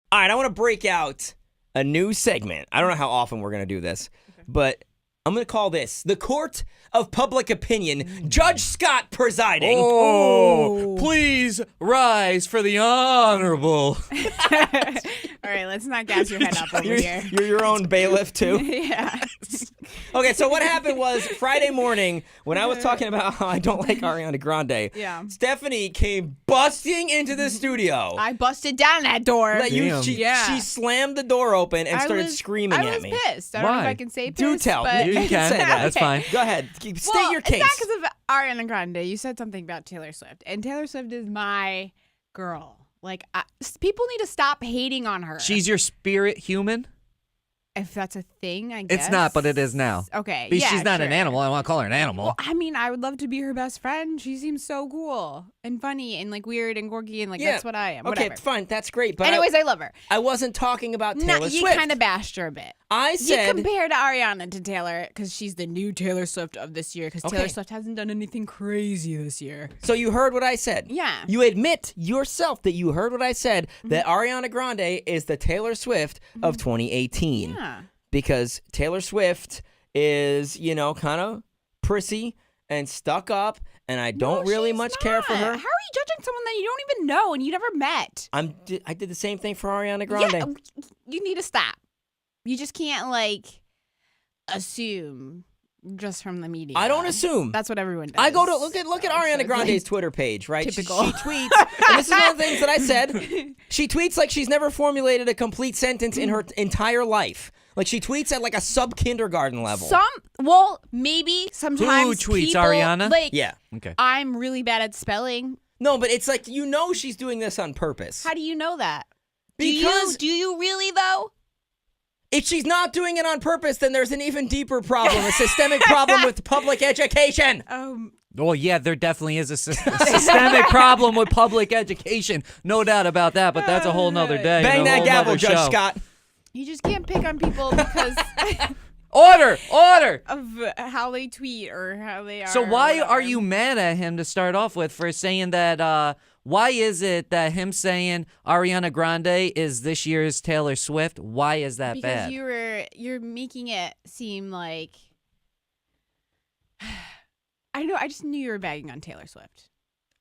All right, I want to break out a new segment. I don't know how often we're going to do this, but I'm going to call this the Court of Public Opinion, Judge Scott presiding. Oh, please rise for the honorable. All right, let's not gas your head up over here. You're your own bailiff, too? Yeah. Okay, so what happened was Friday morning when I was talking about how I don't like Ariana Grande, Stephanie came busting into the studio. I busted down that door. She slammed the door open and started screaming at me. I was pissed. I don't know if I can say pissed. Do tell. But You can say that. That's fine. Go ahead. State your case. It's not because of Ariana Grande. You said something about Taylor Swift. And Taylor Swift is my girl. Like, people need to stop hating on her. She's your spirit human? If that's a thing, I guess. It's not, but it is now. Okay, Because she's not an animal. I want to call her an animal. Well, I mean, I would love to be her best friend. She seems so cool and funny and like weird and quirky and like that's what I am. Okay, Whatever. fine. That's great. But anyways, I love her. I wasn't talking about Taylor Swift. You kind of bashed her a bit. I said... You compared Ariana to Taylor because she's the new Taylor Swift of this year because Taylor Swift hasn't done anything crazy this year. So you heard what I said. Yeah. You admit yourself that you heard what I said, that Ariana Grande is the Taylor Swift of 2018. Yeah. Because Taylor Swift is, kind of prissy and stuck up, and I don't really much care for her. How are you judging someone that you don't even know and you never met? I did the same thing for Ariana Grande. Yeah, you need to stop. You just can't, assume just from the media. I don't assume. That's what everyone does. I go to look at Ariana Grande's Twitter page, right? Typical. She tweets, and this is one of the things that I said. She tweets like she's never formulated a complete sentence in her entire life. Like, she tweets at, a sub-kindergarten level. Maybe sometimes Who tweets, people, Ariana? Yeah. Okay. I'm really bad at spelling. No, but it's like, she's doing this on purpose. How do you know that? Because... Do you really, though? If she's not doing it on purpose, then there's an even deeper problem, a systemic problem with public education. Well, yeah, there definitely is a systemic problem with public education. No doubt about that, but that's a whole nother day. Bang that gavel, Judge Scott. You just can't pick on people because Order! of how they tweet or how they are. So why are you mad at him to start off with for saying that, why is it that him saying Ariana Grande is this year's Taylor Swift, why is that bad? Because you're making it seem like, I don't know, I just knew you were bagging on Taylor Swift.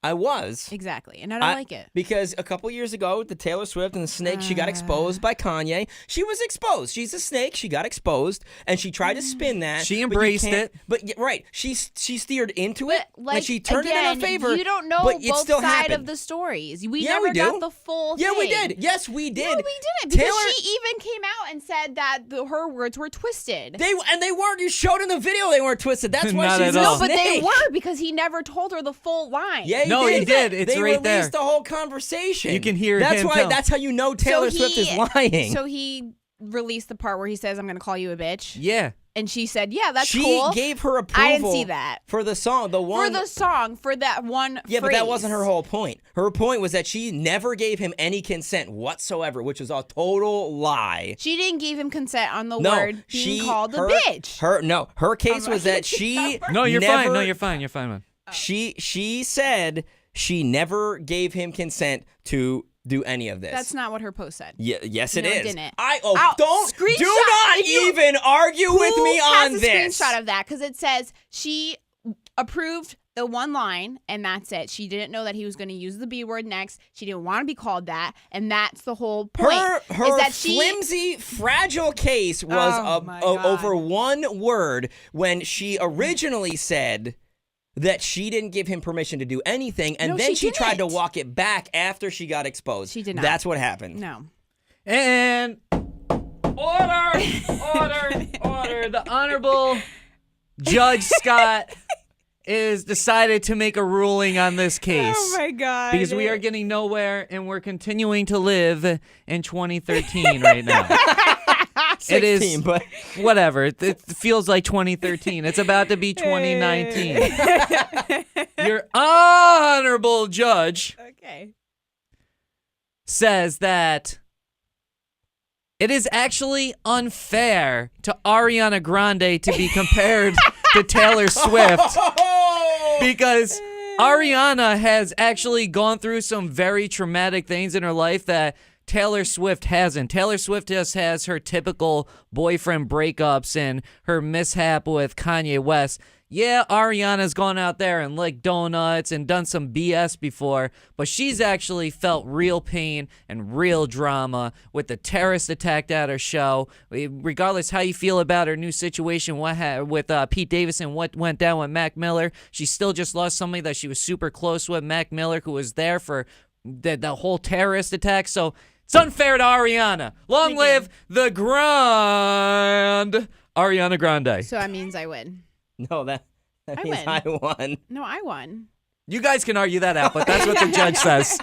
I was. Exactly, and I don't like it. Because a couple years ago, the Taylor Swift and the snake, she got exposed by Kanye. She was exposed. She's a snake. She got exposed, and she tried to spin that. She embraced it. But right, she steered into it, Like, and she turned it in her favor. You don't know but both still sides happened. of the stories. We Yeah, never we do. got the full thing. Yeah, we did. Yes, we did. No, we didn't. Because Taylor, she even came out and said that her words were twisted. They weren't. You showed in the video they weren't twisted. That's why Not she's at a all. No, but they snake. were because he never told her the full line. Yeah, he did. It's they right there. released the whole conversation. You can hear That's him why. tell. That's how you know Taylor Swift is lying. So he released the part where he says, "I'm going to call you a bitch." Yeah. And she said, "Yeah, that's she cool." gave her approval. I didn't see that. For the song, For that one Yeah, phrase. but that wasn't her whole point. Her point was that she never gave him any consent whatsoever, which is a total lie. She didn't give him consent on the word being called a bitch. Her case was that she No, you're never, fine. No, you're fine. You're fine, man. She said she never gave him consent to do any of this. That's not what her post said. Yeah, yes, it No, is. it didn't. Do not even argue with me on Who this. has a screenshot of that? Because it says she approved the one line, and that's it. She didn't know that he was going to use the B word next. She didn't want to be called that, and that's the whole point. Her is that flimsy, fragile case was over one word when she originally said that she didn't give him permission to do anything, and then she tried to walk it back after she got exposed. She did not. That's what happened. No. And order. The Honorable Judge Scott is decided to make a ruling on this case. Oh my God. Because we are getting nowhere and we're continuing to live in 2013 right now. 16, it is, but whatever. It feels like 2013. It's about to be 2019. Your honorable judge says that it is actually unfair to Ariana Grande to be compared to Taylor Swift because Ariana has actually gone through some very traumatic things in her life that Taylor Swift hasn't. Taylor Swift just has her typical boyfriend breakups and her mishap with Kanye West. Yeah, Ariana's gone out there and licked donuts and done some BS before, but she's actually felt real pain and real drama with the terrorist attack at her show. Regardless how you feel about her new situation with Pete Davidson, what went down with Mac Miller, she still just lost somebody that she was super close with, Mac Miller, who was there for the whole terrorist attack. So it's unfair to Ariana. Long live the grand Ariana Grande. So that means I win. No, that means I won. No, I won. You guys can argue that out, but that's what the judge says.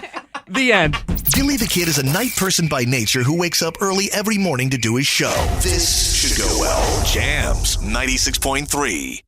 The end. Billy the Kid is a night person by nature who wakes up early every morning to do his show. This should go well. Jams 96.3.